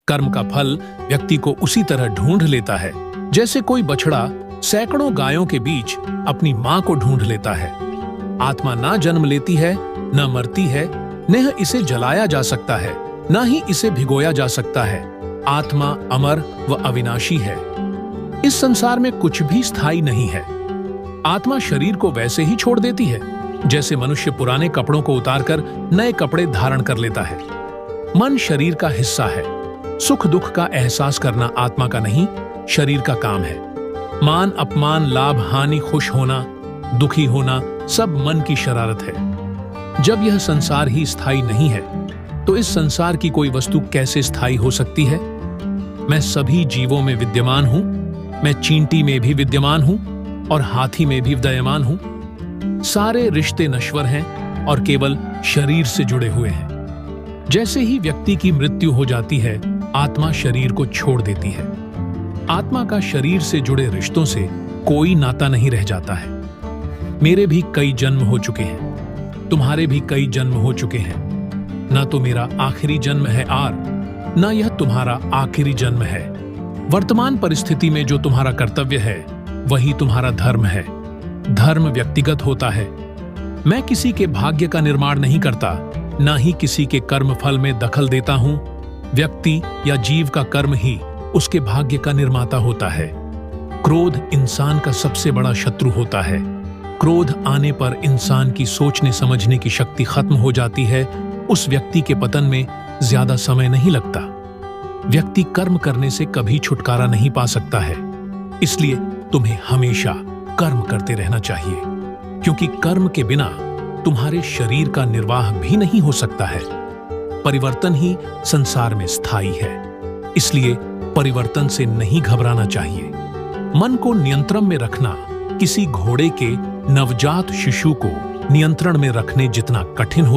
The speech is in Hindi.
कर्म का फल व्यक्ति को उसी तरह ढूंढ लेता है जैसे कोई बछड़ा सैकड़ों गायों के बीच अपनी मां को ढूंढ लेता है। आत्मा ना जन्म लेती है, न मरती है, न इसे जलाया जा सकता है, न ही इसे भिगोया जा सकता है। आत्मा अमर व अविनाशी है। इस संसार में कुछ भी स्थायी नहीं है। आत्मा शरीर को वैसे ही छोड़ देती है जैसे मनुष्य पुराने कपड़ों को उतारकर नए कपड़े धारण कर लेता है। मन शरीर का हिस्सा है। सुख दुख का एहसास करना आत्मा का नहीं, शरीर का काम है। मान अपमान, लाभ हानि, खुश होना, दुखी होना सब मन की शरारत है। जब यह संसार ही स्थायी नहीं है तो इस संसार की कोई वस्तु कैसे स्थायी हो सकती है? मैं सभी जीवों में विद्यमान हूं। मैं चींटी में भी विद्यमान हूं और हाथी में भी विद्यमान हूं। सारे रिश्ते नश्वर हैं और केवल शरीर से जुड़े हुए हैं। जैसे ही व्यक्ति की मृत्यु हो जाती है, आत्मा शरीर को छोड़ देती है। आत्मा का शरीर से जुड़े रिश्तों से कोई नाता नहीं रह जाता है। मेरे भी कई जन्म हो चुके हैं, तुम्हारे भी कई जन्म हो चुके हैं। ना तो मेरा आखिरी जन्म है आर, ना यह तुम्हारा आखिरी जन्म है। वर्तमान परिस्थिति में जो तुम्हारा कर्तव्य है वही तुम्हारा धर्म है। धर्म व्यक्तिगत होता है। मैं किसी के भाग्य का निर्माण नहीं करता, ना ही किसी के कर्म फल में दखल देता हूं। व्यक्ति या जीव का कर्म ही उसके भाग्य का निर्माता होता है। क्रोध इंसान का सबसे बड़ा शत्रु होता है। क्रोध आने पर इंसान की सोचने समझने की शक्ति खत्म हो जाती है। उस व्यक्ति के पतन में ज्यादा समय नहीं लगता। व्यक्ति कर्म करने से कभी छुटकारा नहीं पा सकता है। इसलिए तुम्हें हमेशा कर्म करते रहना चाहिए, क्योंकि कर्म के बिना तुम्हारे शरीर का निर्वाह भी नहीं हो सकता है। परिवर्तन ही संसार में स्थायी है, इसलिए परिवर्तन से नहीं घबराना चाहिए। मन को नियंत्रण में रखना किसी घोड़े के नवजात शिशु को नियंत्रण में रखने जितना कठिन होता